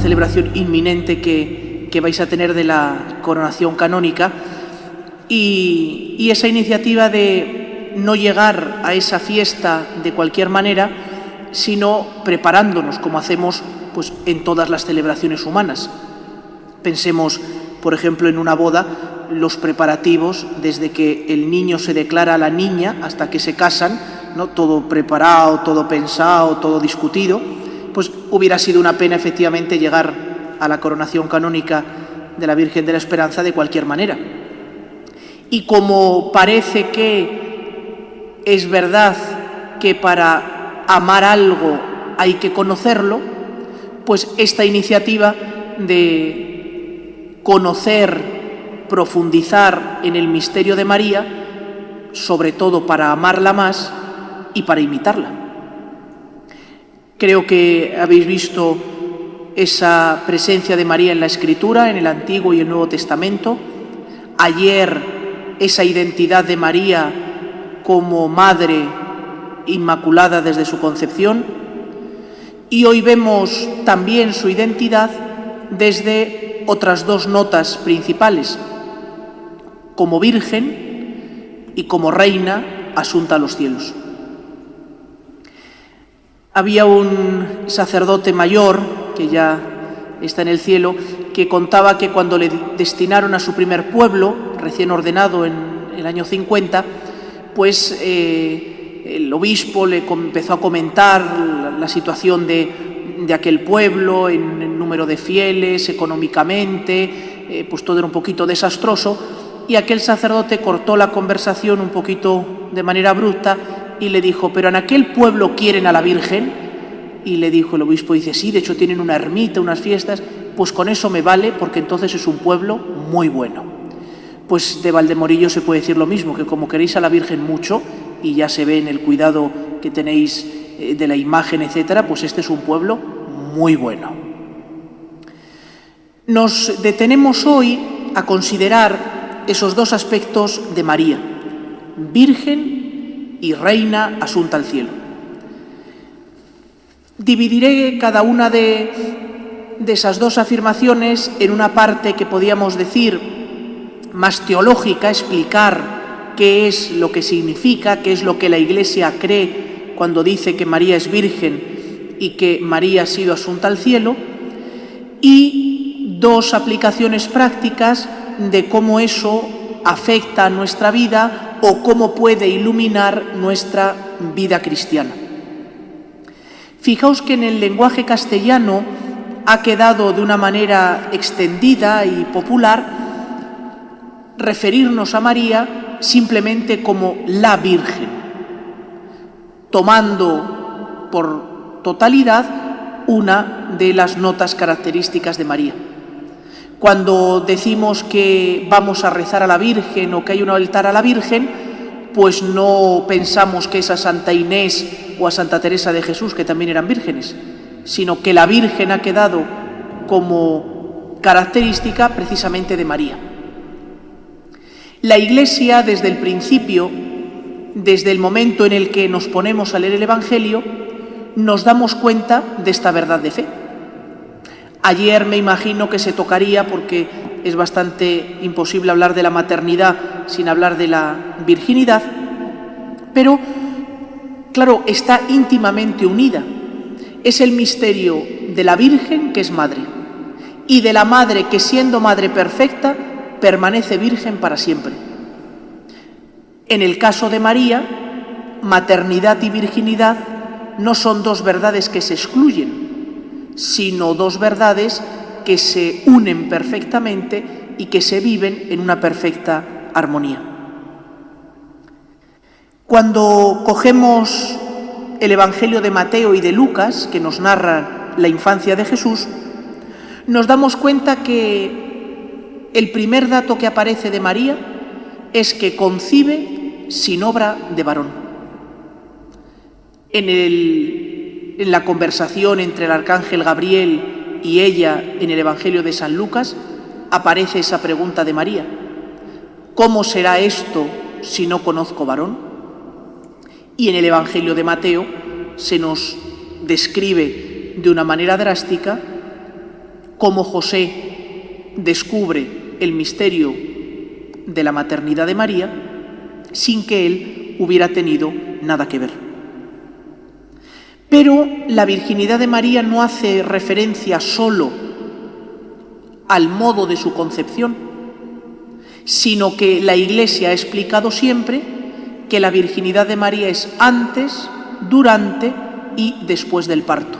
celebración inminente que vais a tener de la coronación canónica, y esa iniciativa de no llegar a esa fiesta de cualquier manera, sino preparándonos, como hacemos pues, en todas las celebraciones humanas. Pensemos, por ejemplo, en una boda, los preparativos desde que el niño se declara a la niña hasta que se casan, ¿no? Todo preparado, todo pensado, todo discutido. Pues hubiera sido una pena efectivamente llegar a la coronación canónica de la Virgen de la Esperanza de cualquier manera. Y como parece que es verdad que para amar algo hay que conocerlo, pues esta iniciativa de conocer, profundizar en el misterio de María, sobre todo para amarla más y para imitarla. Creo que habéis visto esa presencia de María en la Escritura, en el Antiguo y el Nuevo Testamento. Ayer, esa identidad de María como Madre Inmaculada desde su concepción, y hoy vemos también su identidad desde otras dos notas principales, como Virgen y como Reina asunta a los cielos. Había un sacerdote mayor, que ya está en el cielo, que contaba que cuando le destinaron a su primer pueblo, recién ordenado en el año 50, pues el obispo le empezó a comentar la situación de aquel pueblo, en el número de fieles, económicamente, pues todo era un poquito desastroso, y aquel sacerdote cortó la conversación un poquito de manera abrupta y le dijo: ¿pero en aquel pueblo quieren a la Virgen? Y le dijo el obispo, dice: sí, de hecho tienen una ermita, unas fiestas. Pues con eso me vale, porque entonces es un pueblo muy bueno. Pues de Valdemorillo se puede decir lo mismo, que como queréis a la Virgen mucho, y ya se ve en el cuidado que tenéis de la imagen, etcétera, pues este es un pueblo muy bueno. Nos detenemos hoy a considerar esos dos aspectos de María, Virgen y Reina asunta al cielo. Dividiré cada una de esas dos afirmaciones en una parte que podíamos decir más teológica, explicar qué es lo que significa, qué es lo que la Iglesia cree cuando dice que María es virgen y que María ha sido asunta al cielo, y dos aplicaciones prácticas de cómo eso afecta a nuestra vida o cómo puede iluminar nuestra vida cristiana. Fijaos que en el lenguaje castellano ha quedado de una manera extendida y popular referirnos a María simplemente como la Virgen, tomando por totalidad una de las notas características de María. Cuando decimos que vamos a rezar a la Virgen o que hay un altar a la Virgen, pues no pensamos que es a Santa Inés o a Santa Teresa de Jesús, que también eran vírgenes, sino que la Virgen ha quedado como característica precisamente de María. La Iglesia, desde el principio, desde el momento en el que nos ponemos a leer el Evangelio, nos damos cuenta de esta verdad de fe. Ayer me imagino que se tocaría, porque es bastante imposible hablar de la maternidad sin hablar de la virginidad, pero, claro, está íntimamente unida. Es el misterio de la Virgen, que es madre, y de la madre que, siendo madre perfecta, permanece virgen para siempre. En el caso de María, maternidad y virginidad no son dos verdades que se excluyen, sino dos verdades que se unen perfectamente y que se viven en una perfecta armonía. Cuando cogemos el Evangelio de Mateo y de Lucas, que nos narran la infancia de Jesús, nos damos cuenta que el primer dato que aparece de María es que concibe sin obra de varón. En la conversación entre el arcángel Gabriel y ella en el Evangelio de San Lucas aparece esa pregunta de María: ¿cómo será esto si no conozco varón? Y en el Evangelio de Mateo se nos describe de una manera drástica cómo José descubre el misterio de la maternidad de María sin que él hubiera tenido nada que ver. Pero la virginidad de María no hace referencia solo al modo de su concepción, sino que la Iglesia ha explicado siempre que la virginidad de María es antes, durante y después del parto.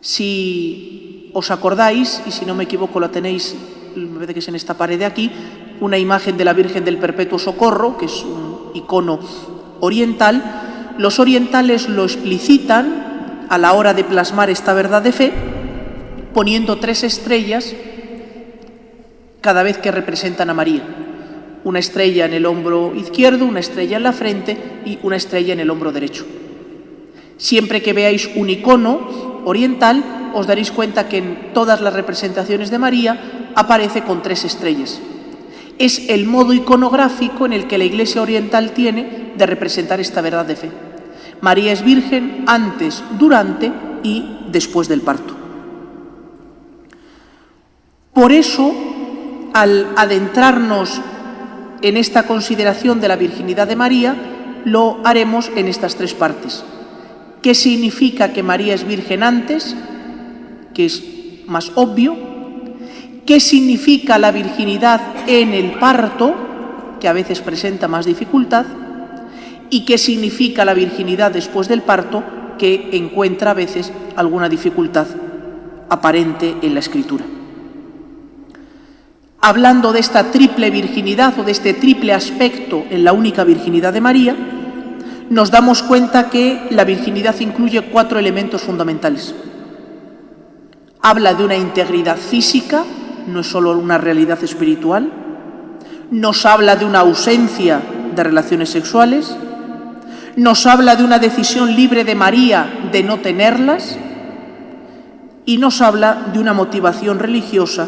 Si os acordáis, y si no me equivoco la tenéis, me parece que es en esta pared de aquí, una imagen de la Virgen del Perpetuo Socorro, que es un icono oriental. Los orientales lo explicitan a la hora de plasmar esta verdad de fe, poniendo 3 estrellas cada vez que representan a María. Una estrella en el hombro izquierdo, una estrella en la frente y una estrella en el hombro derecho. Siempre que veáis un icono oriental, os daréis cuenta que en todas las representaciones de María aparece con 3 estrellas. Es el modo iconográfico en el que la Iglesia oriental tiene de representar esta verdad de fe. María es virgen antes, durante y después del parto. Por eso, al adentrarnos en esta consideración de la virginidad de María, lo haremos en estas 3 partes. ¿Qué significa que María es virgen antes? Que es más obvio. ¿Qué significa la virginidad en el parto? Que a veces presenta más dificultad. ¿Y qué significa la virginidad después del parto? Que encuentra a veces alguna dificultad aparente en la Escritura. Hablando de esta triple virginidad o de este triple aspecto en la única virginidad de María, nos damos cuenta que la virginidad incluye 4 elementos fundamentales. Habla de una integridad física, no es solo una realidad espiritual. Nos habla de una ausencia de relaciones sexuales. Nos habla de una decisión libre de María de no tenerlas. Y nos habla de una motivación religiosa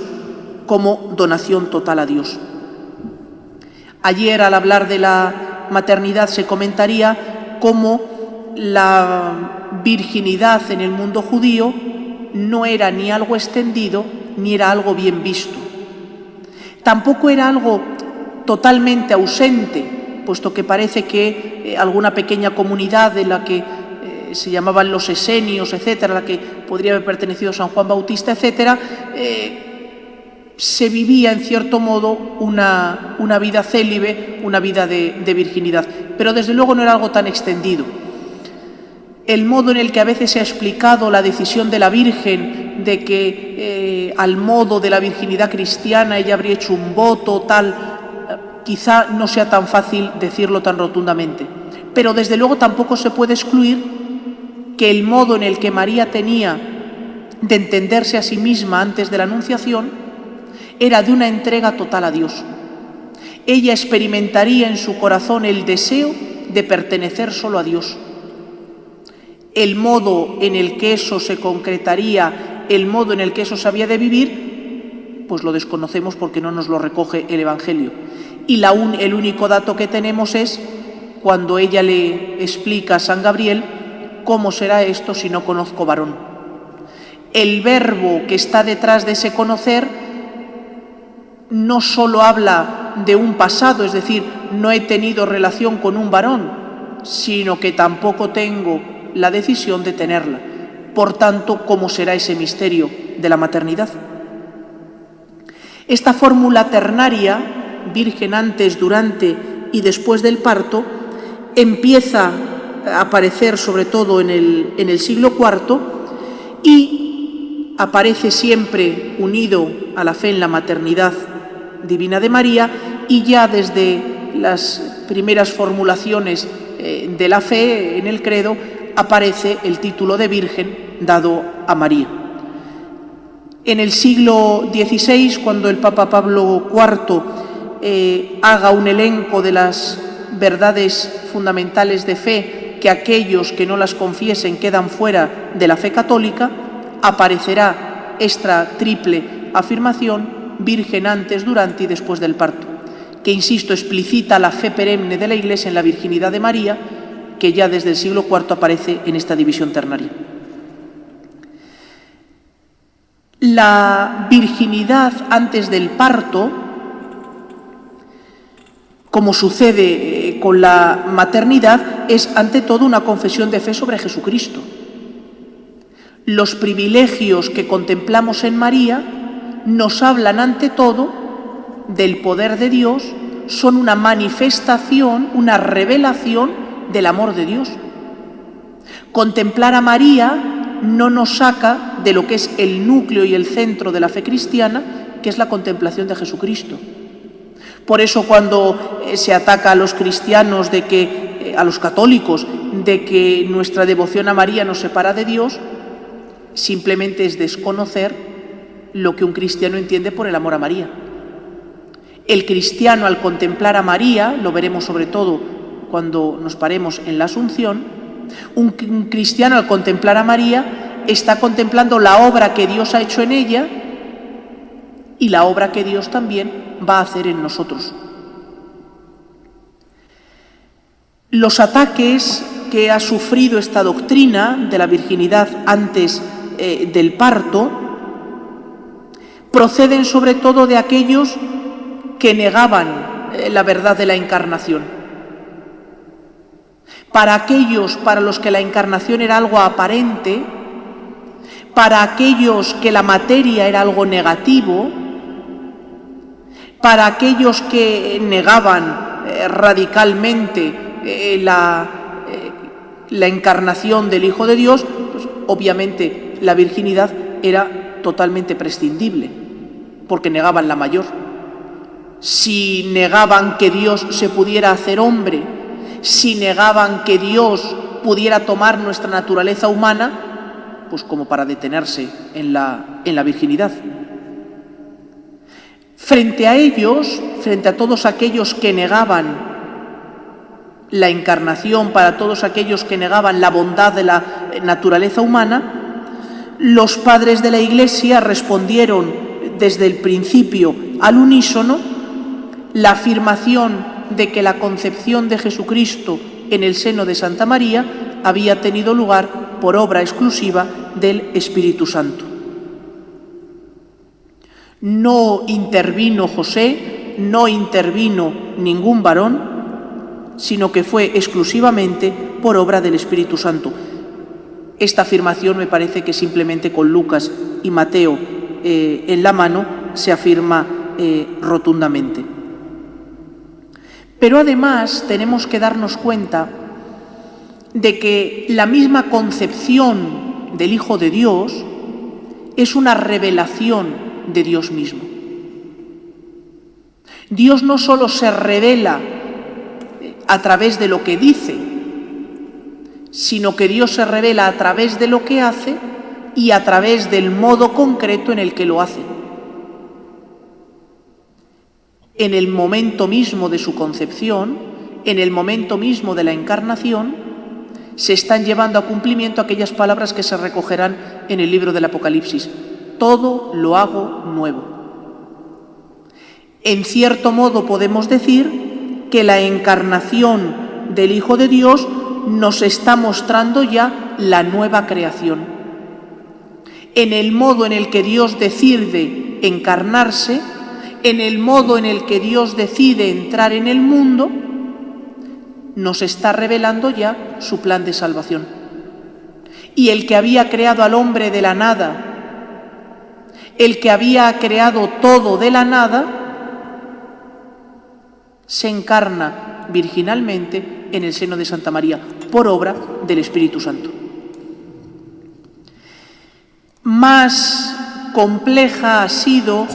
como donación total a Dios. Ayer, al hablar de la maternidad, se comentaría cómo la virginidad en el mundo judío no era ni algo extendido ni era algo bien visto. Tampoco era algo totalmente ausente, puesto que parece que alguna pequeña comunidad de la que se llamaban los esenios, etcétera, la que podría haber pertenecido a San Juan Bautista, etcétera, se vivía en cierto modo una vida célibe, una vida de virginidad, pero desde luego no era algo tan extendido. El modo en el que a veces se ha explicado la decisión de la Virgen de que al modo de la virginidad cristiana ella habría hecho un voto tal, quizá no sea tan fácil decirlo tan rotundamente, pero desde luego tampoco se puede excluir que el modo en el que María tenía de entenderse a sí misma antes de la Anunciación era de una entrega total a Dios. Ella experimentaría en su corazón el deseo de pertenecer solo a Dios. El modo en el que eso se concretaría, el modo en el que eso se había de vivir, pues lo desconocemos porque no nos lo recoge el Evangelio. Y el único dato que tenemos es cuando ella le explica a San Gabriel: ¿cómo será esto si no conozco varón? El verbo que está detrás de ese conocer no solo habla de un pasado, es decir, no he tenido relación con un varón, sino que tampoco tengo la decisión de tenerla. Por tanto, ¿cómo será ese misterio de la maternidad? Esta fórmula ternaria, virgen antes, durante y después del parto, empieza a aparecer sobre todo en el siglo IV y aparece siempre unido a la fe en la maternidad divina de María, y ya desde las primeras formulaciones de la fe en el credo aparece el título de virgen dado a María. En el siglo XVI, cuando el Papa Pablo IV haga un elenco de las verdades fundamentales de fe que aquellos que no las confiesen quedan fuera de la fe católica, aparecerá esta triple afirmación: virgen antes, durante y después del parto, que, insisto, explicita la fe perenne de la Iglesia en la virginidad de María, que ya desde el siglo IV aparece en esta división ternaria. La virginidad antes del parto, como sucede con la maternidad, es ante todo una confesión de fe sobre Jesucristo. Los privilegios que contemplamos en María nos hablan ante todo del poder de Dios, son una manifestación, una revelación del amor de Dios. Contemplar a María no nos saca de lo que es el núcleo y el centro de la fe cristiana, que es la contemplación de Jesucristo. Por eso cuando se ataca a los cristianos, a los católicos, de que nuestra devoción a María nos separa de Dios, simplemente es desconocer lo que un cristiano entiende por el amor a María. El cristiano, al contemplar a María, lo veremos sobre todo cuando nos paremos en la Asunción, un cristiano al contemplar a María está contemplando la obra que Dios ha hecho en ella y la obra que Dios también va a hacer en nosotros. Los ataques que ha sufrido esta doctrina de la virginidad antes del parto proceden sobre todo de aquellos que negaban la verdad de la encarnación. Para aquellos para los que la encarnación era algo aparente, para aquellos que la materia era algo negativo, para aquellos que negaban radicalmente la encarnación del Hijo de Dios, pues obviamente la virginidad era totalmente prescindible, porque negaban la mayor. Si negaban que Dios se pudiera hacer hombre, si negaban que Dios pudiera tomar nuestra naturaleza humana, pues como para detenerse en la virginidad. Frente a ellos, frente a todos aquellos que negaban la encarnación, para todos aquellos que negaban la bondad de la naturaleza humana, los padres de la Iglesia respondieron desde el principio al unísono la afirmación de que la concepción de Jesucristo en el seno de Santa María había tenido lugar por obra exclusiva del Espíritu Santo. No intervino José, no intervino ningún varón, sino que fue exclusivamente por obra del Espíritu Santo. Esta afirmación me parece que simplemente con Lucas y Mateo en la mano se afirma rotundamente. Pero además tenemos que darnos cuenta de que la misma concepción del Hijo de Dios es una revelación de Dios mismo. Dios no solo se revela a través de lo que dice, sino que Dios se revela a través de lo que hace y a través del modo concreto en el que lo hace. En el momento mismo de su concepción, en el momento mismo de la encarnación, se están llevando a cumplimiento aquellas palabras que se recogerán en el libro del Apocalipsis. Todo lo hago nuevo. En cierto modo podemos decir que la encarnación del Hijo de Dios nos está mostrando ya la nueva creación. En el modo en el que Dios decide encarnarse, en el modo en el que Dios decide entrar en el mundo, nos está revelando ya su plan de salvación. Y el que había creado al hombre de la nada, el que había creado todo de la nada, se encarna virginalmente en el seno de Santa María, por obra del Espíritu Santo. Más compleja ha sido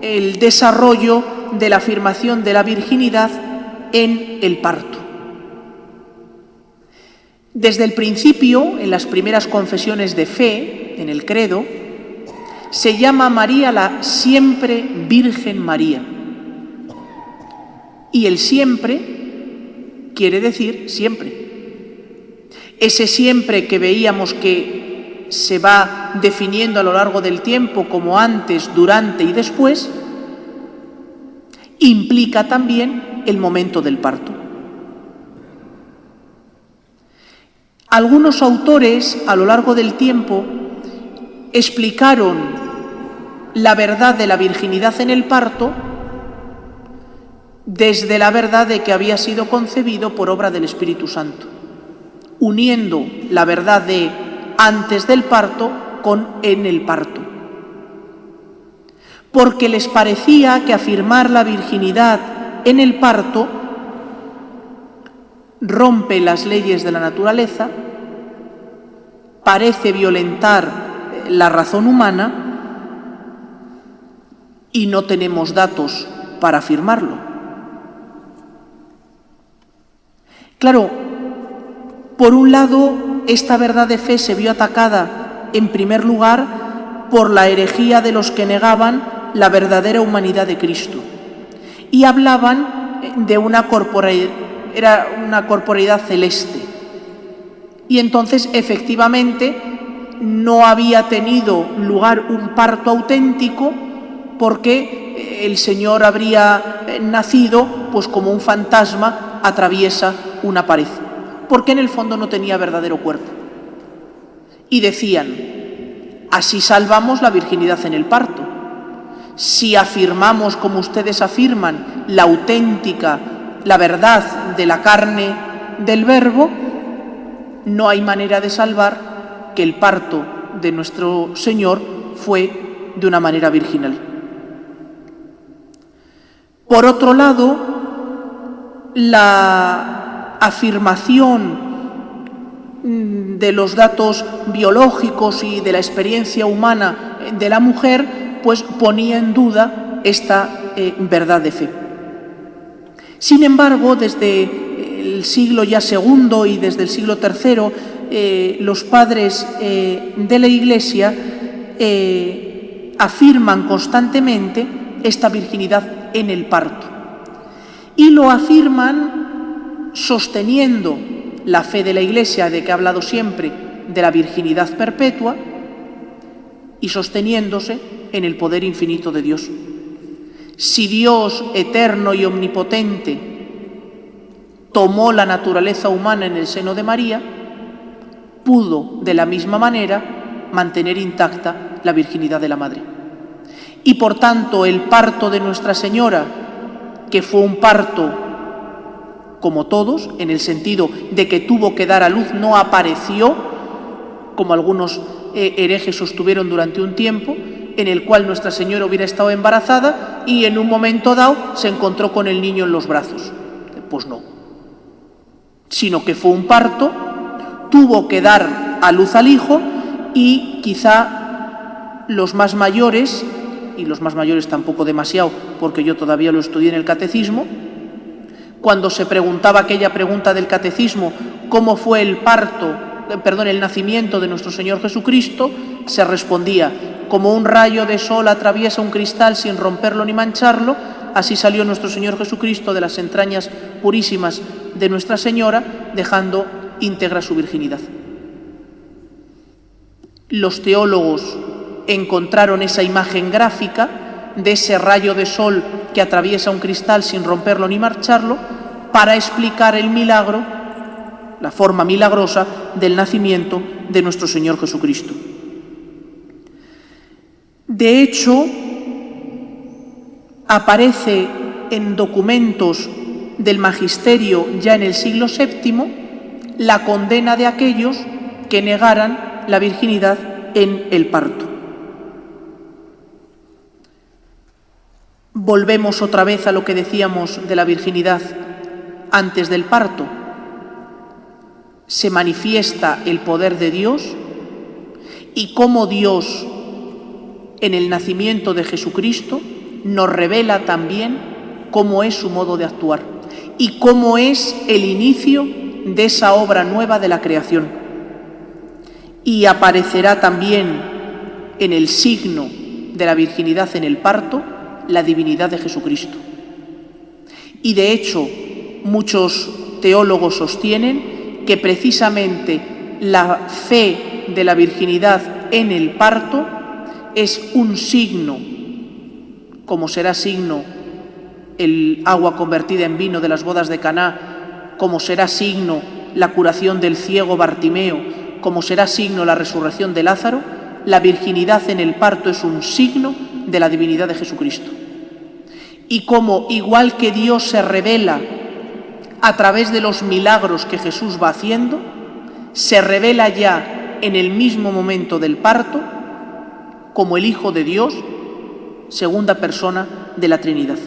el desarrollo de la afirmación de la virginidad en el parto. Desde el principio, en las primeras confesiones de fe, en el credo, se llama a María la siempre Virgen María. Y el siempre quiere decir siempre. Ese siempre que veíamos que se va definiendo a lo largo del tiempo como antes, durante y después, implica también el momento del parto. Algunos autores a lo largo del tiempo explicaron la verdad de la virginidad en el parto desde la verdad de que había sido concebido por obra del Espíritu Santo, uniendo la verdad de antes del parto con en el parto. Porque les parecía que afirmar la virginidad en el parto rompe las leyes de la naturaleza, parece violentar la razón humana y no tenemos datos para afirmarlo. Claro, por un lado, esta verdad de fe se vio atacada, en primer lugar, por la herejía de los que negaban la verdadera humanidad de Cristo y hablaban de una corporeidad celeste. Y entonces, efectivamente, no había tenido lugar un parto auténtico porque el Señor habría nacido pues como un fantasma atraviesa una pared, porque en el fondo no tenía verdadero cuerpo. Y decían, así salvamos la virginidad en el parto. Si afirmamos, como ustedes afirman, la auténtica, la verdad de la carne del Verbo, no hay manera de salvar que el parto de nuestro Señor fue de una manera virginal. Por otro lado, la afirmación de los datos biológicos y de la experiencia humana de la mujer, pues ponía en duda esta verdad de fe. Sin embargo, desde el siglo ya II y desde el siglo III, los padres de la Iglesia afirman constantemente esta virginidad en el parto. Y lo afirman sosteniendo la fe de la Iglesia, de que ha hablado siempre de la virginidad perpetua, y sosteniéndose en el poder infinito de Dios. Si Dios eterno y omnipotente tomó la naturaleza humana en el seno de María, pudo de la misma manera mantener intacta la virginidad de la Madre. Y por tanto el parto de Nuestra Señora, que fue un parto como todos, en el sentido de que tuvo que dar a luz, no apareció, como algunos herejes sostuvieron durante un tiempo, en el cual Nuestra Señora hubiera estado embarazada y en un momento dado se encontró con el niño en los brazos. Pues no, sino que fue un parto, tuvo que dar a luz al hijo y quizá los más mayores, y los más mayores tampoco demasiado, porque yo todavía lo estudié en el catecismo, cuando se preguntaba aquella pregunta del catecismo, ¿cómo fue el nacimiento de nuestro Señor Jesucristo?, se respondía, como un rayo de sol atraviesa un cristal sin romperlo ni mancharlo, así salió nuestro Señor Jesucristo de las entrañas purísimas de Nuestra Señora, dejando íntegra su virginidad. Los teólogos encontraron esa imagen gráfica de ese rayo de sol que atraviesa un cristal sin romperlo ni mancharlo, para explicar el milagro, la forma milagrosa del nacimiento de nuestro Señor Jesucristo. De hecho, aparece en documentos del magisterio ya en el siglo VII la condena de aquellos que negaran la virginidad en el parto. Volvemos otra vez a lo que decíamos de la virginidad antes del parto. Se manifiesta el poder de Dios y cómo Dios, en el nacimiento de Jesucristo, nos revela también cómo es su modo de actuar y cómo es el inicio de esa obra nueva de la creación. Y aparecerá también en el signo de la virginidad en el parto la divinidad de Jesucristo. Y de hecho, muchos teólogos sostienen que precisamente la fe de la virginidad en el parto es un signo, como será signo el agua convertida en vino de las bodas de Caná, como será signo la curación del ciego Bartimeo, como será signo la resurrección de Lázaro, la virginidad en el parto es un signo de la divinidad de Jesucristo. Y como, igual que Dios se revela a través de los milagros que Jesús va haciendo, se revela ya en el mismo momento del parto como el Hijo de Dios, segunda persona de la Trinidad.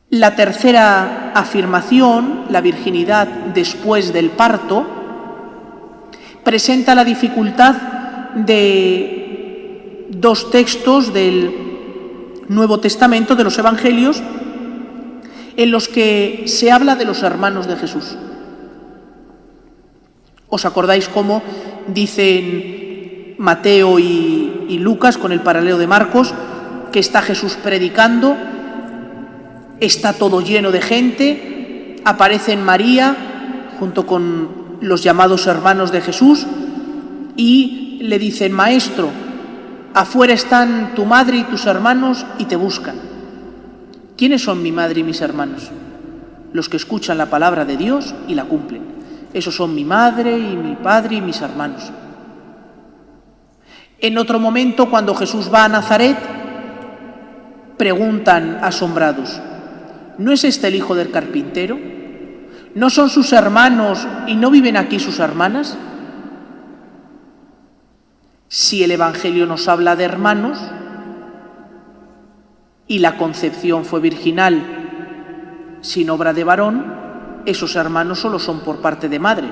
La tercera afirmación, la virginidad después del parto, presenta la dificultad de dos textos del Nuevo Testamento, de los Evangelios, en los que se habla de los hermanos de Jesús. ¿Os acordáis cómo dicen Mateo y Lucas, con el paralelo de Marcos, que está Jesús predicando, está todo lleno de gente, aparece María junto con los llamados hermanos de Jesús y le dicen: Maestro, afuera están tu madre y tus hermanos y te buscan. ¿Quiénes son mi madre y mis hermanos? Los que escuchan la palabra de Dios y la cumplen. Esos son mi madre y mi padre y mis hermanos. En otro momento, cuando Jesús va a Nazaret, preguntan asombrados: ¿no es este el hijo del carpintero? ¿No son sus hermanos y no viven aquí sus hermanas? Si el Evangelio nos habla de hermanos y la concepción fue virginal sin obra de varón, esos hermanos solo son por parte de madre.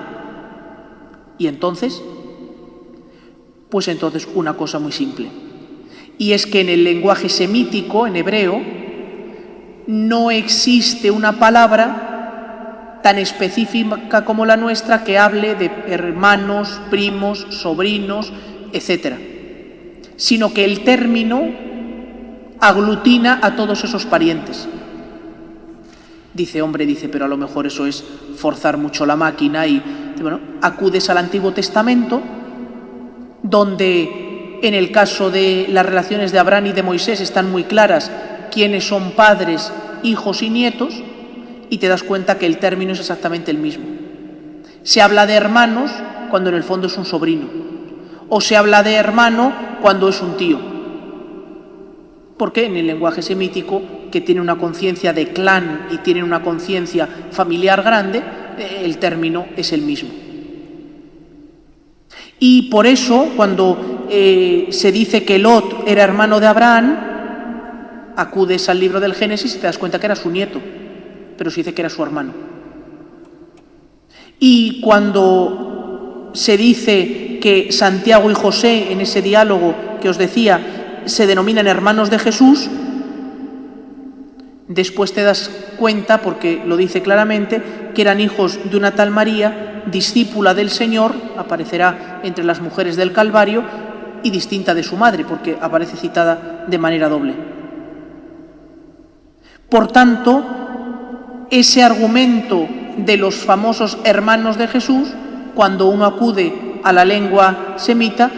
¿Y entonces? Pues entonces una cosa muy simple. Y es que en el lenguaje semítico, en hebreo, no existe una palabra tan específica como la nuestra que hable de hermanos, primos, sobrinos, etc. Sino que el término aglutina a todos esos parientes. Dice, hombre, pero a lo mejor eso es forzar mucho la máquina y, bueno, acudes al Antiguo Testamento, donde en el caso de las relaciones de Abraham y de Moisés están muy claras quiénes son padres, hijos y nietos, y te das cuenta que el término es exactamente el mismo. Se habla de hermanos cuando en el fondo es un sobrino, o se habla de hermano cuando es un tío. Porque en el lenguaje semítico, que tiene una conciencia de clan y tiene una conciencia familiar grande, el término es el mismo. Y por eso, cuando se dice que Lot era hermano de Abraham, acudes al libro del Génesis y te das cuenta que era su nieto, pero se dice que era su hermano. Y cuando se dice que Santiago y José, en ese diálogo que os decía, se denominan hermanos de Jesús, después te das cuenta, porque lo dice claramente, que eran hijos de una tal María, discípula del Señor, aparecerá entre las mujeres del Calvario, y distinta de su madre, porque aparece citada de manera doble. Por tanto, ese argumento de los famosos hermanos de Jesús, cuando uno acude a la lengua semita,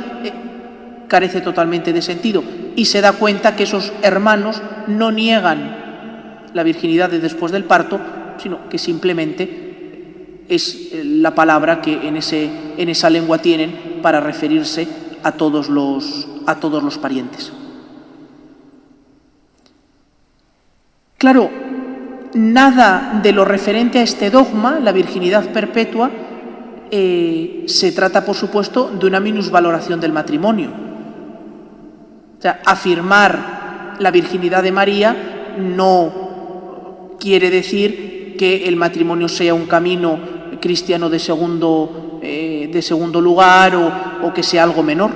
carece totalmente de sentido y se da cuenta que esos hermanos no niegan la virginidad de después del parto, sino que simplemente es la palabra que en esa lengua tienen para referirse a todos los parientes. Claro, nada de lo referente a este dogma, la virginidad perpetua, se trata, por supuesto, de una minusvaloración del matrimonio. O sea, afirmar la virginidad de María no quiere decir que el matrimonio sea un camino cristiano de segundo lugar o que sea algo menor.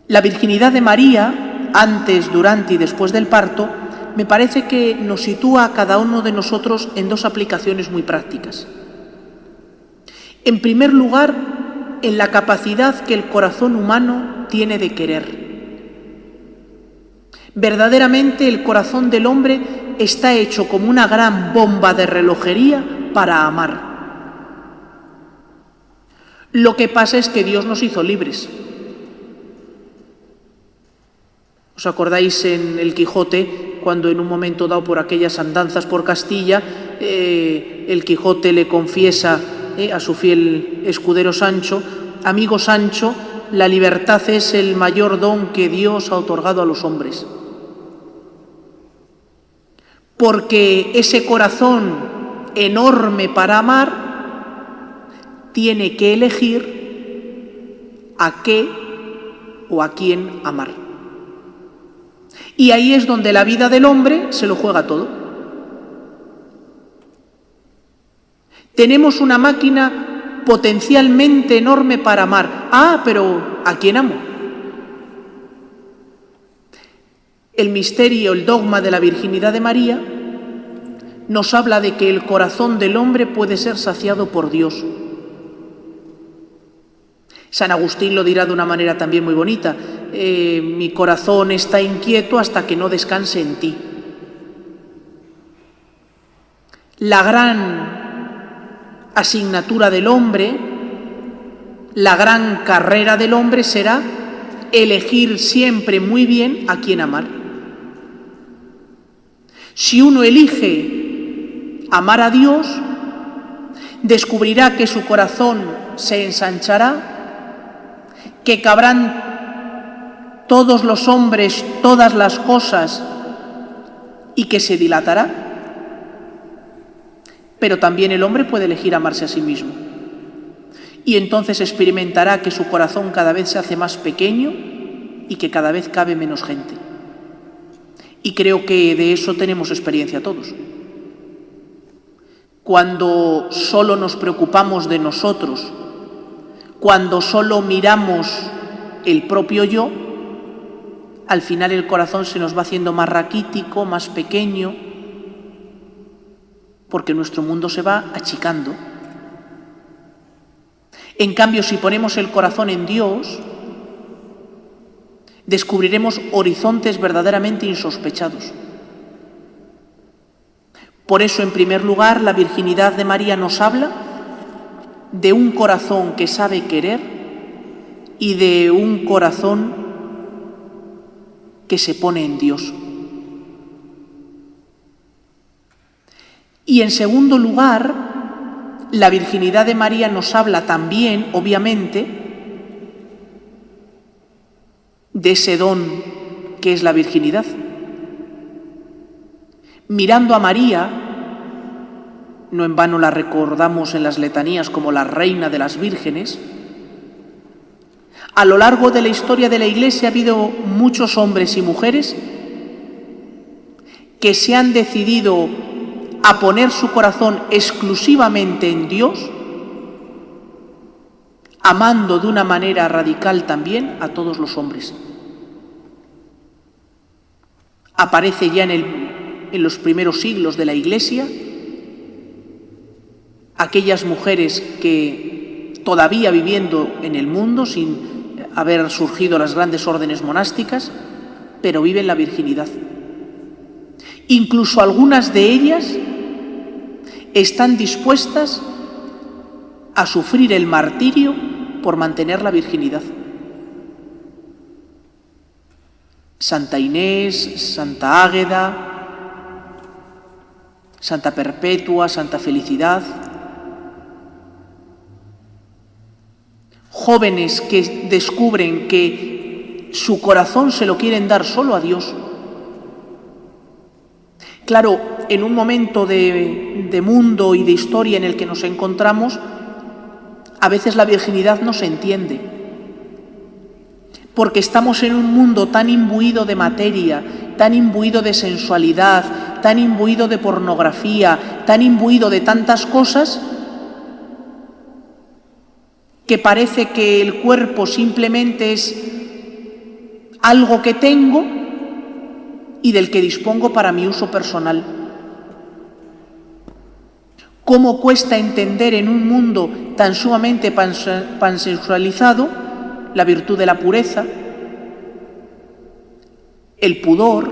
La virginidad de María, antes, durante y después del parto, me parece que nos sitúa a cada uno de nosotros en dos aplicaciones muy prácticas. En primer lugar, en la capacidad que el corazón humano tiene de querer. Verdaderamente el corazón del hombre está hecho como una gran bomba de relojería para amar. Lo que pasa es que Dios nos hizo libres. ¿Os acordáis en el Quijote, cuando en un momento dado por aquellas andanzas por Castilla, el Quijote le confiesa a su fiel escudero Sancho: amigo Sancho, la libertad es el mayor don que Dios ha otorgado a los hombres. Porque ese corazón enorme para amar tiene que elegir a qué o a quién amar. Y ahí es donde la vida del hombre se lo juega todo. Tenemos una máquina potencialmente enorme para amar. Pero ¿a quién amo? El misterio, el dogma de la virginidad de María nos habla de que el corazón del hombre puede ser saciado por Dios. San Agustín lo dirá de una manera también muy bonita: mi corazón está inquieto hasta que no descanse en ti. La gran asignatura del hombre, la gran carrera del hombre será elegir siempre muy bien a quién amar. Si uno elige amar a Dios, descubrirá que su corazón se ensanchará, que cabrán todos los hombres todas las cosas y que se dilatará. Pero también el hombre puede elegir amarse a sí mismo. Y entonces experimentará que su corazón cada vez se hace más pequeño y que cada vez cabe menos gente. Y creo que de eso tenemos experiencia todos. Cuando solo nos preocupamos de nosotros, cuando solo miramos el propio yo, al final el corazón se nos va haciendo más raquítico, más pequeño, porque nuestro mundo se va achicando. En cambio, si ponemos el corazón en Dios, descubriremos horizontes verdaderamente insospechados. Por eso, en primer lugar, la virginidad de María nos habla de un corazón que sabe querer y de un corazón que se pone en Dios. Y en segundo lugar, la virginidad de María nos habla también, obviamente, de ese don que es la virginidad. Mirando a María, no en vano la recordamos en las letanías como la reina de las vírgenes, a lo largo de la historia de la Iglesia ha habido muchos hombres y mujeres que se han decidido a poner su corazón exclusivamente en Dios, amando de una manera radical también a todos los hombres. Aparece ya en los primeros siglos de la Iglesia aquellas mujeres que, todavía viviendo en el mundo sin haber surgido las grandes órdenes monásticas, pero viven la virginidad. Incluso algunas de ellas están dispuestas a sufrir el martirio por mantener la virginidad. Santa Inés, Santa Águeda, Santa Perpetua, Santa Felicidad. Jóvenes que descubren que su corazón se lo quieren dar solo a Dios. Claro, en un momento de mundo y de historia en el que nos encontramos, a veces la virginidad no se entiende, porque estamos en un mundo tan imbuido de materia, tan imbuido de sensualidad, tan imbuido de pornografía, tan imbuido de tantas cosas, que parece que el cuerpo simplemente es algo que tengo y del que dispongo para mi uso personal. ¿Cómo cuesta entender en un mundo tan sumamente pansexualizado la virtud de la pureza, el pudor?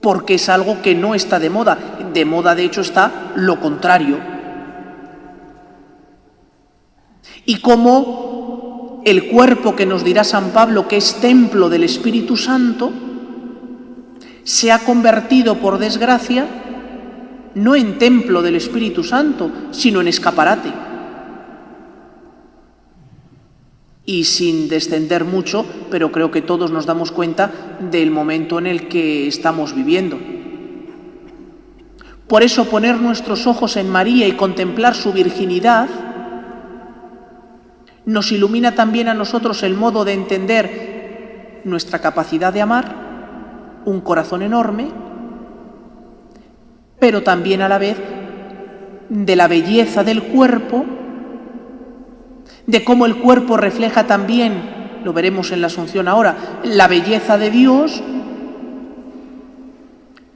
Porque es algo que no está de moda. De moda, de hecho, está lo contrario. Y cómo el cuerpo, que nos dirá San Pablo que es templo del Espíritu Santo, se ha convertido, por desgracia, no en templo del Espíritu Santo, sino en escaparate. Y sin descender mucho, pero creo que todos nos damos cuenta del momento en el que estamos viviendo. Por eso poner nuestros ojos en María y contemplar su virginidad nos ilumina también a nosotros el modo de entender nuestra capacidad de amar, un corazón enorme, pero también a la vez de la belleza del cuerpo, de cómo el cuerpo refleja también, lo veremos en la Asunción ahora, la belleza de Dios,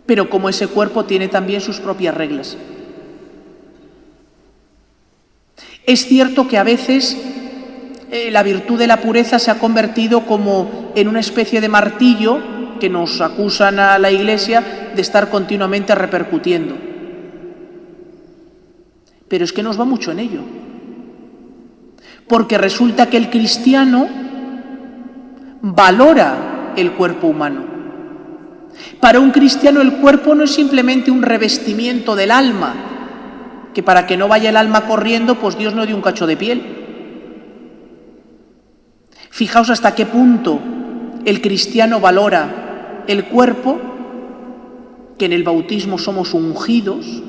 pero como ese cuerpo tiene también sus propias reglas. Es cierto que a veces la virtud de la pureza se ha convertido como en una especie de martillo que nos acusan a la Iglesia de estar continuamente repercutiendo. Pero es que nos va mucho en ello. Porque resulta que el cristiano valora el cuerpo humano. Para un cristiano el cuerpo no es simplemente un revestimiento del alma, que para que no vaya el alma corriendo, pues Dios no dio un cacho de piel. Fijaos hasta qué punto el cristiano valora el cuerpo, que en el bautismo somos ungidos,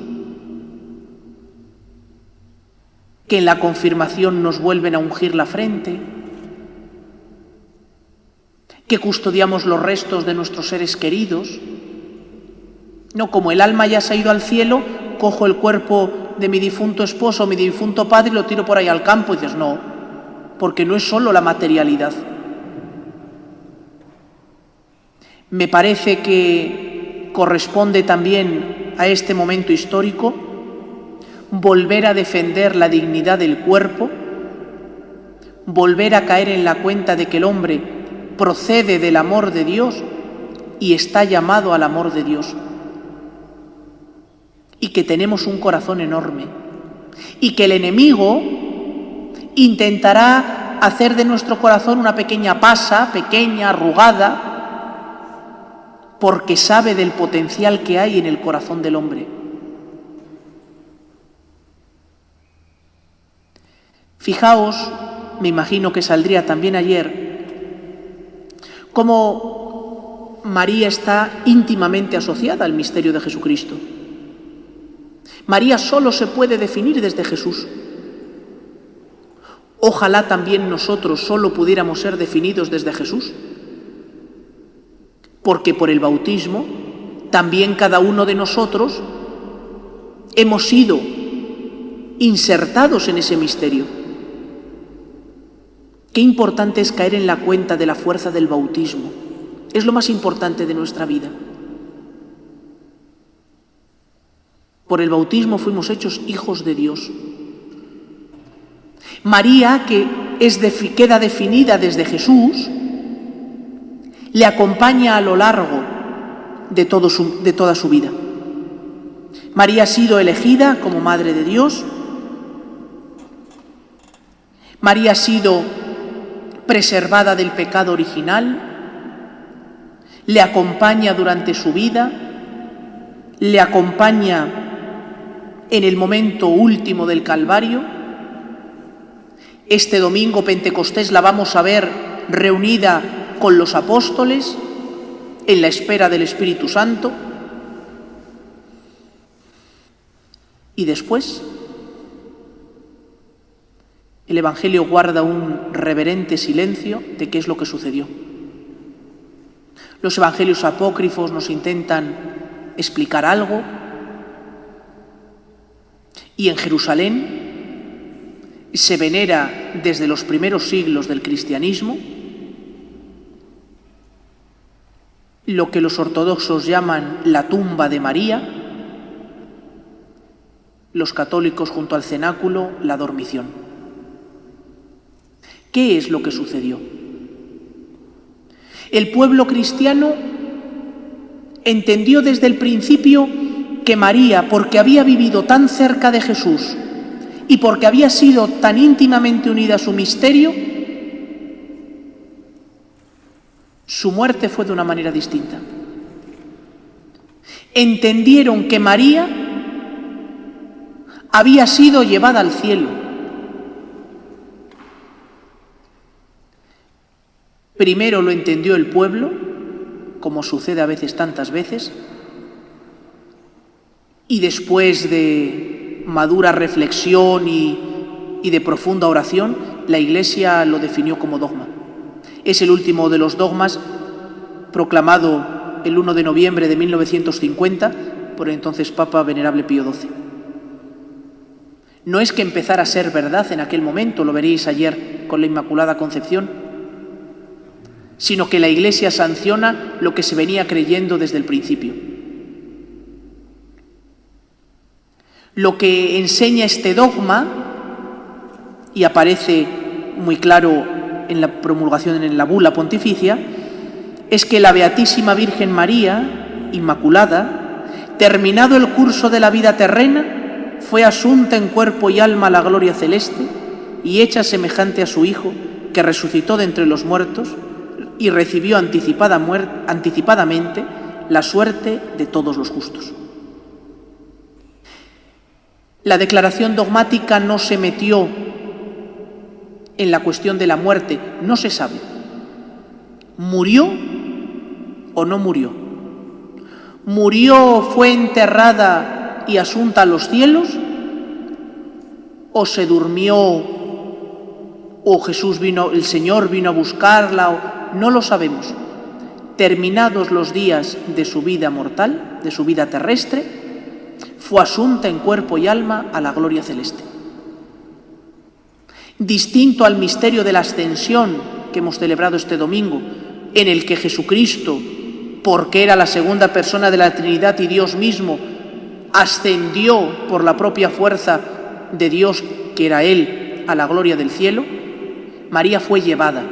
que en la confirmación nos vuelven a ungir la frente, que custodiamos los restos de nuestros seres queridos. No, como el alma ya se ha ido al cielo, cojo el cuerpo de mi difunto esposo o mi difunto padre y lo tiro por ahí al campo. Y dices, no, porque no es solo la materialidad. Me parece que corresponde también a este momento histórico volver a defender la dignidad del cuerpo, volver a caer en la cuenta de que el hombre procede del amor de Dios y está llamado al amor de Dios, y que tenemos un corazón enorme, y que el enemigo intentará hacer de nuestro corazón una pequeña pasa, pequeña, arrugada, porque sabe del potencial que hay en el corazón del hombre. Fijaos, me imagino que saldría también ayer, cómo María está íntimamente asociada al misterio de Jesucristo. María solo se puede definir desde Jesús. Ojalá también nosotros solo pudiéramos ser definidos desde Jesús, porque por el bautismo también cada uno de nosotros hemos sido insertados en ese misterio. Qué importante es caer en la cuenta de la fuerza del bautismo. Es lo más importante de nuestra vida. Por el bautismo fuimos hechos hijos de Dios. María, que queda definida desde Jesús, le acompaña a lo largo de toda su vida. María ha sido elegida como Madre de Dios. María ha sido preservada del pecado original, le acompaña durante su vida, le acompaña en el momento último del Calvario. Este domingo Pentecostés la vamos a ver reunida con los apóstoles en la espera del Espíritu Santo. Y después, el Evangelio guarda un reverente silencio de qué es lo que sucedió. Los evangelios apócrifos nos intentan explicar algo, y en Jerusalén se venera desde los primeros siglos del cristianismo lo que los ortodoxos llaman la tumba de María, los católicos junto al cenáculo la dormición. ¿Qué es lo que sucedió? El pueblo cristiano entendió desde el principio que María, porque había vivido tan cerca de Jesús y porque había sido tan íntimamente unida a su misterio, su muerte fue de una manera distinta. Entendieron que María había sido llevada al cielo. Primero lo entendió el pueblo, como sucede a veces tantas veces, y después de madura reflexión y de profunda oración, la Iglesia lo definió como dogma. Es el último de los dogmas proclamado el 1 de noviembre de 1950 por el entonces Papa Venerable Pío XII. No es que empezara a ser verdad en aquel momento, lo veréis ayer con la Inmaculada Concepción, sino que la Iglesia sanciona lo que se venía creyendo desde el principio. Lo que enseña este dogma, y aparece muy claro en la promulgación en la bula pontificia, es que la Beatísima Virgen María, Inmaculada, terminado el curso de la vida terrena, fue asunta en cuerpo y alma a la gloria celeste y hecha semejante a su Hijo, que resucitó de entre los muertos y recibió anticipadamente la suerte de todos los justos. La declaración dogmática no se metió en la cuestión de la muerte, no se sabe. ¿Murió o no murió? ¿Murió, fue enterrada y asunta a los cielos? ¿O se durmió? ¿O Jesús vino, el Señor vino a buscarla? No lo sabemos. Terminados los días de su vida mortal, de su vida terrestre, fue asunta en cuerpo y alma a la gloria celeste. Distinto al misterio de la ascensión que hemos celebrado este domingo, en el que Jesucristo, porque era la segunda persona de la Trinidad y Dios mismo, ascendió por la propia fuerza de Dios, que era Él, a la gloria del cielo, María fue llevada.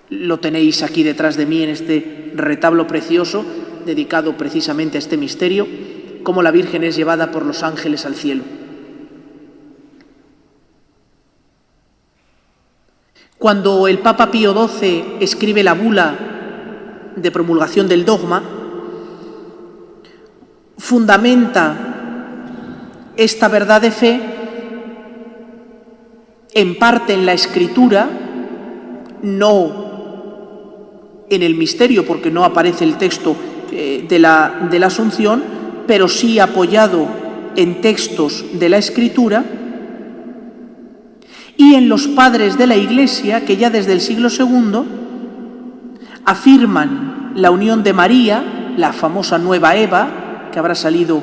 Lo tenéis aquí detrás de mí en este retablo precioso, dedicado precisamente a este misterio, cómo la Virgen es llevada por los ángeles al cielo. Cuando el Papa Pío XII escribe la bula de promulgación del dogma, fundamenta esta verdad de fe en parte en la Escritura, no en el misterio, porque no aparece el texto de la Asunción, pero sí apoyado en textos de la Escritura y en los padres de la Iglesia, que ya desde el siglo II afirman la unión de María, la famosa nueva Eva, que habrá salido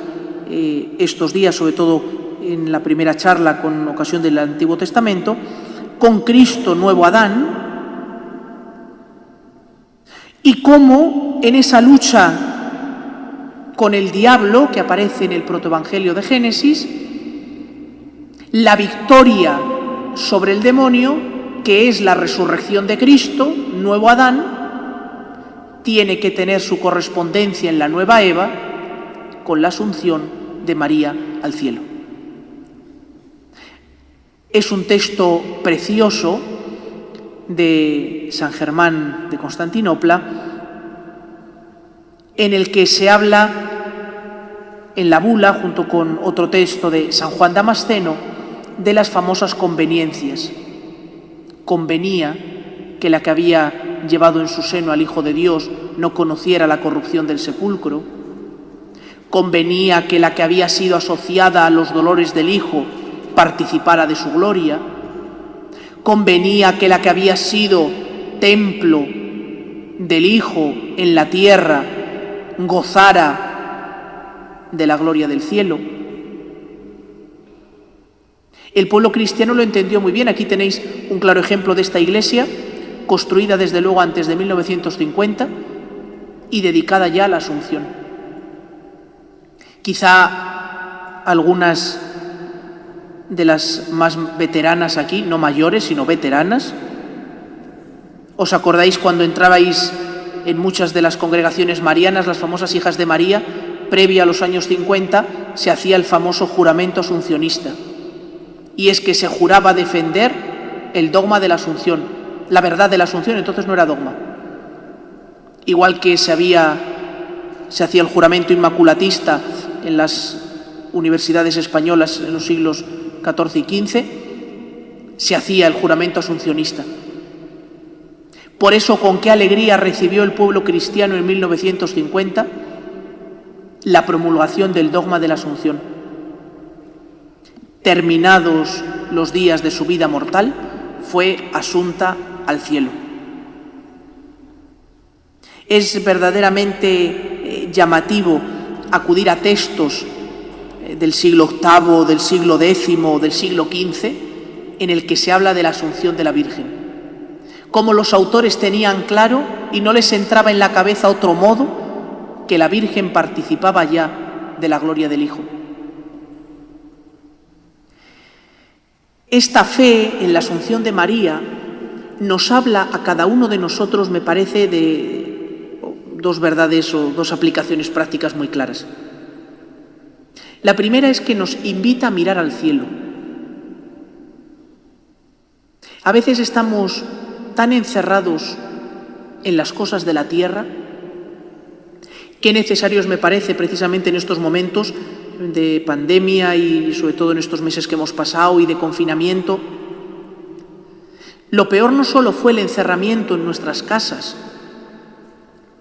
estos días, sobre todo en la primera charla con ocasión del Antiguo Testamento, con Cristo, nuevo Adán, y cómo en esa lucha con el diablo que aparece en el protoevangelio de Génesis, la victoria sobre el demonio, que es la resurrección de Cristo, nuevo Adán, tiene que tener su correspondencia en la nueva Eva con la asunción de María al cielo. Es un texto precioso de San Germán de Constantinopla, en el que se habla en la bula, junto con otro texto de San Juan Damasceno, de las famosas conveniencias. Convenía que la que había llevado en su seno al Hijo de Dios no conociera la corrupción del sepulcro. Convenía que la que había sido asociada a los dolores del Hijo participara de su gloria. Convenía que la que había sido templo del Hijo en la tierra gozara de la gloria del cielo. El pueblo cristiano lo entendió muy bien. Aquí tenéis un claro ejemplo de esta iglesia, construida desde luego antes de 1950 y dedicada ya a la Asunción. Quizá algunas de las más veteranas aquí, no mayores, sino veteranas, ¿os acordáis cuando entrabais en muchas de las congregaciones marianas, las famosas hijas de María, previa a los años 50, se hacía el famoso juramento asuncionista? Y es que se juraba defender el dogma de la Asunción, la verdad de la Asunción, entonces no era dogma. Igual que se hacía el juramento inmaculatista en las universidades españolas en los siglos XIV y XV, se hacía el juramento asuncionista. Por eso, con qué alegría recibió el pueblo cristiano en 1950 la promulgación del dogma de la Asunción. Terminados los días de su vida mortal, fue asunta al cielo. Es verdaderamente llamativo acudir a textos del siglo VIII, del siglo X, del siglo XV, en el que se habla de la Asunción de la Virgen. Cómo los autores tenían claro y no les entraba en la cabeza otro modo que la Virgen participaba ya de la gloria del Hijo. Esta fe en la Asunción de María nos habla a cada uno de nosotros, me parece, de dos verdades o dos aplicaciones prácticas muy claras. La primera es que nos invita a mirar al cielo. A veces estamos tan encerrados en las cosas de la tierra. Qué necesarios me parece precisamente en estos momentos de pandemia y sobre todo en estos meses que hemos pasado y de confinamiento. Lo peor no solo fue el encerramiento en nuestras casas,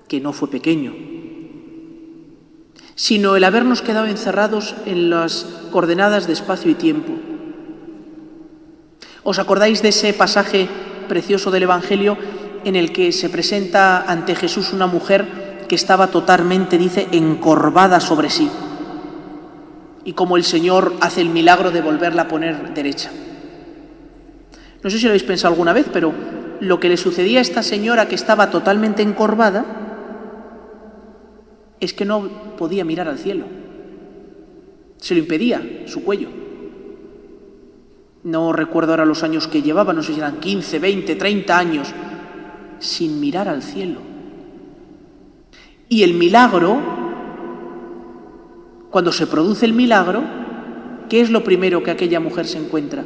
que no fue pequeño, sino el habernos quedado encerrados en las coordenadas de espacio y tiempo. ¿Os acordáis de ese pasaje precioso del Evangelio en el que se presenta ante Jesús una mujer que estaba totalmente, dice, encorvada sobre sí? Y cómo el Señor hace el milagro de volverla a poner derecha. No sé si lo habéis pensado alguna vez, pero lo que le sucedía a esta señora que estaba totalmente encorvada es que no podía mirar al cielo. Se lo impedía su cuello. No recuerdo ahora los años que llevaba, no sé si eran 15, 20, 30 años, sin mirar al cielo. Y el milagro, cuando se produce el milagro, ¿qué es lo primero que aquella mujer se encuentra?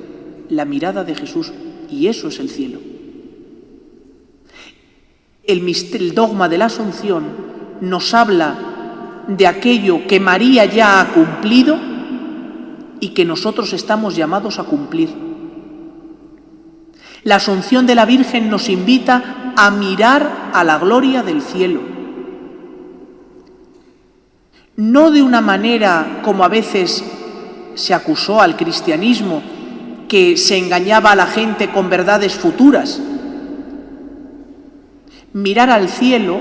La mirada de Jesús, y eso es el cielo. El dogma de la Asunción nos habla de aquello que María ya ha cumplido y que nosotros estamos llamados a cumplir. La Asunción de la Virgen nos invita a mirar a la gloria del cielo. No de una manera como a veces se acusó al cristianismo, que se engañaba a la gente con verdades futuras. Mirar al cielo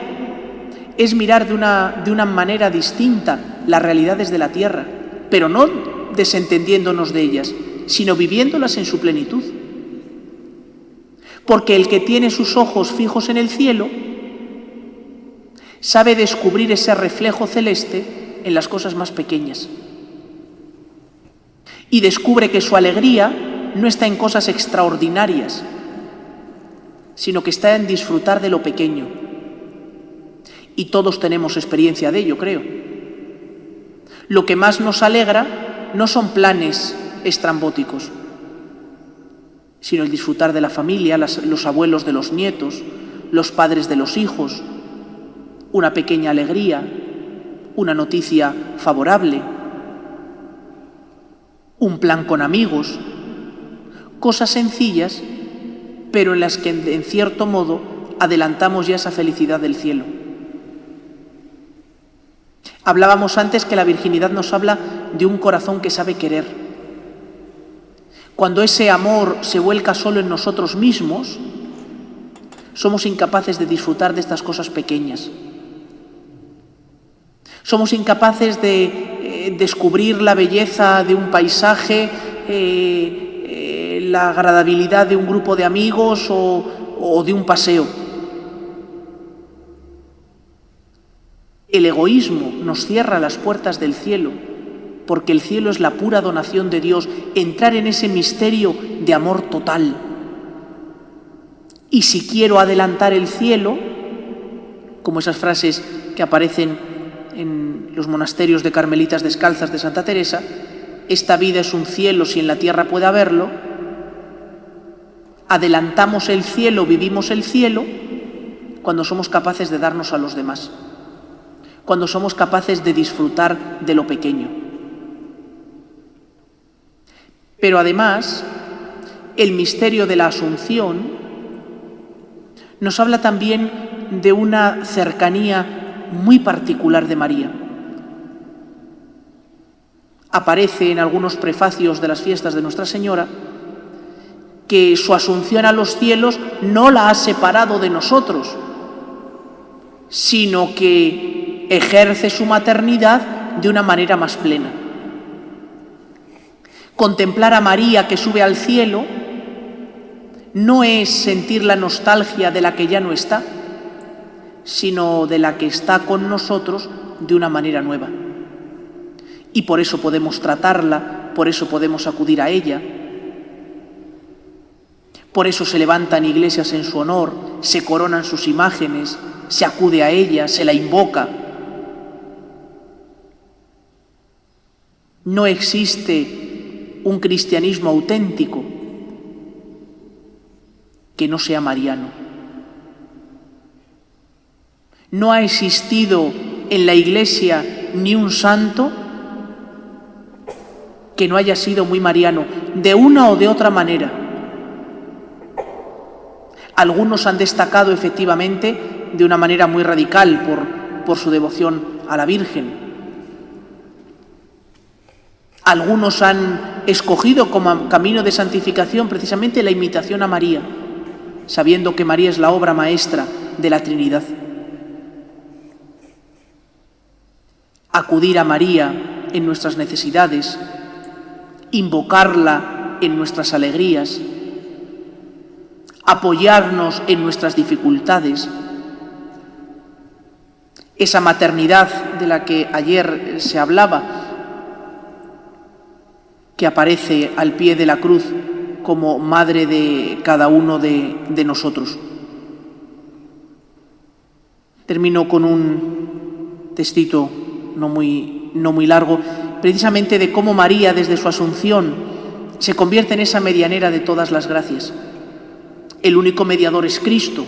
es mirar de una manera distinta las realidades de la tierra, pero no desentendiéndonos de ellas, sino viviéndolas en su plenitud. Porque el que tiene sus ojos fijos en el cielo sabe descubrir ese reflejo celeste en las cosas más pequeñas. Y descubre que su alegría no está en cosas extraordinarias, sino que está en disfrutar de lo pequeño. Y todos tenemos experiencia de ello, creo. Lo que más nos alegra no son planes estrambóticos, sino el disfrutar de la familia, los abuelos de los nietos, los padres de los hijos, una pequeña alegría, una noticia favorable, un plan con amigos, cosas sencillas, pero en las que en cierto modo adelantamos ya esa felicidad del cielo. Hablábamos antes que la virginidad nos habla de un corazón que sabe querer. Cuando ese amor se vuelca solo en nosotros mismos, somos incapaces de disfrutar de estas cosas pequeñas. Somos incapaces de descubrir la belleza de un paisaje, la agradabilidad de un grupo de amigos o de un paseo. El egoísmo nos cierra las puertas del cielo, porque el cielo es la pura donación de Dios, entrar en ese misterio de amor total. Y si quiero adelantar el cielo, como esas frases que aparecen en los monasterios de carmelitas descalzas de Santa Teresa, esta vida es un cielo si en la tierra puede haberlo, adelantamos el cielo, vivimos el cielo, cuando somos capaces de darnos a los demás, cuando somos capaces de disfrutar de lo pequeño. Pero además, el misterio de la Asunción nos habla también de una cercanía muy particular de María. Aparece en algunos prefacios de las fiestas de Nuestra Señora que su asunción a los cielos no la ha separado de nosotros, sino que ejerce su maternidad de una manera más plena. Contemplar a María que sube al cielo no es sentir la nostalgia de la que ya no está, sino de la que está con nosotros de una manera nueva. Y por eso podemos tratarla, por eso podemos acudir a ella. Por eso se levantan iglesias en su honor, se coronan sus imágenes, se acude a ella, se la invoca. No existe un cristianismo auténtico que no sea mariano. No ha existido en la Iglesia ni un santo que no haya sido muy mariano, de una o de otra manera. Algunos han destacado efectivamente de una manera muy radical por su devoción a la Virgen. Algunos han escogido como camino de santificación precisamente la imitación a María, sabiendo que María es la obra maestra de la Trinidad. Acudir a María en nuestras necesidades, invocarla en nuestras alegrías, apoyarnos en nuestras dificultades. Esa maternidad de la que ayer se hablaba, que aparece al pie de la cruz como madre de cada uno de nosotros. Termino con un textito no muy largo, precisamente de cómo María, desde su asunción, se convierte en esa medianera de todas las gracias. El único mediador es Cristo,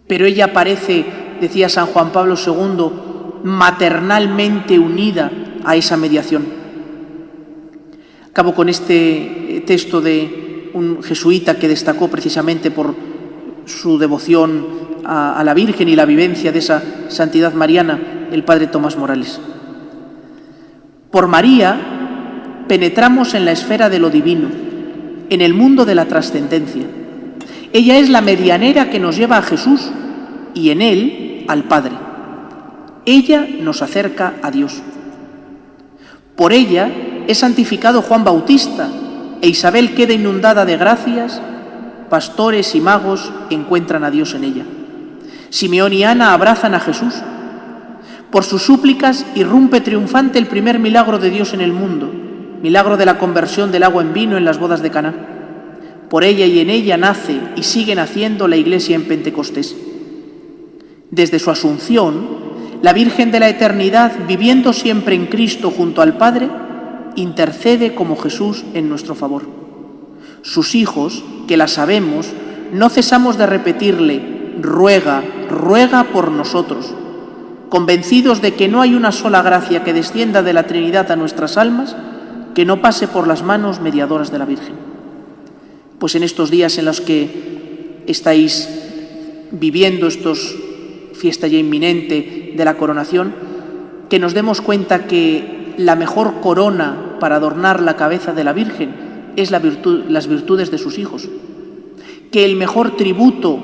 pero ella aparece, decía San Juan Pablo II, maternalmente unida a esa mediación. Acabo con este texto de un jesuita que destacó precisamente por su devoción a la Virgen y la vivencia de esa santidad mariana, el padre Tomás Morales. Por María penetramos en la esfera de lo divino, en el mundo de la trascendencia. Ella es la medianera que nos lleva a Jesús y en él al Padre. Ella nos acerca a Dios. Por ella es santificado Juan Bautista e Isabel queda inundada de gracias, pastores y magos encuentran a Dios en ella. Simeón y Ana abrazan a Jesús. Por sus súplicas irrumpe triunfante el primer milagro de Dios en el mundo, milagro de la conversión del agua en vino en las bodas de Caná. Por ella y en ella nace y sigue naciendo la Iglesia en Pentecostés. Desde su asunción, la Virgen de la Eternidad, viviendo siempre en Cristo junto al Padre, intercede como Jesús en nuestro favor. Sus hijos, que la sabemos, no cesamos de repetirle: ruega, ruega por nosotros, convencidos de que no hay una sola gracia que descienda de la Trinidad a nuestras almas que no pase por las manos mediadoras de la Virgen. Pues en estos días en los que estáis viviendo estos fiesta ya inminente de la coronación, que nos demos cuenta que la mejor corona para adornar la cabeza de la Virgen es las virtudes de sus hijos, que el mejor tributo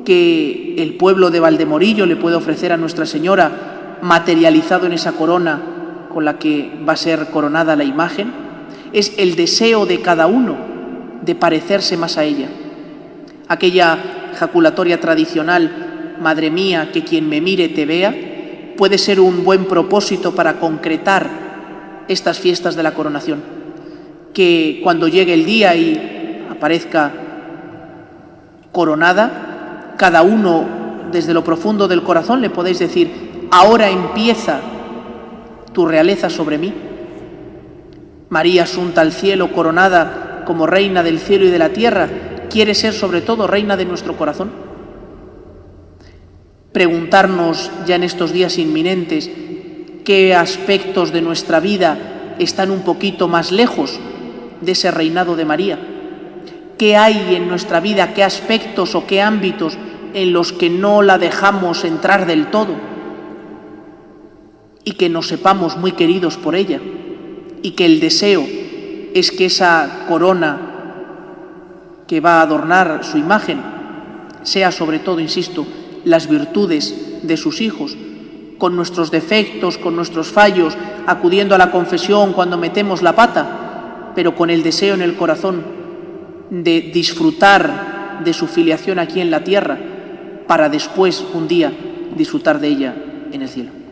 que el pueblo de Valdemorillo le puede ofrecer a Nuestra Señora, materializado en esa corona con la que va a ser coronada la imagen, es el deseo de cada uno de parecerse más a ella. Aquella jaculatoria tradicional, madre mía, que quien me mire te vea, puede ser un buen propósito para concretar estas fiestas de la coronación. Que cuando llegue el día y aparezca coronada, cada uno desde lo profundo del corazón le podéis decir: ahora empieza tu realeza sobre mí. María asunta al cielo, coronada como reina del cielo y de la tierra, quiere ser sobre todo reina de nuestro corazón. Preguntarnos ya en estos días inminentes qué aspectos de nuestra vida están un poquito más lejos de ese reinado de María. ¿Qué hay en nuestra vida, qué aspectos o qué ámbitos en los que no la dejamos entrar del todo y que nos sepamos muy queridos por ella y que el deseo es que esa corona que va a adornar su imagen sea sobre todo, insisto, las virtudes de sus hijos, con nuestros defectos, con nuestros fallos, acudiendo a la confesión cuando metemos la pata, pero con el deseo en el corazón de disfrutar de su filiación aquí en la tierra para después, un día, disfrutar de ella en el cielo.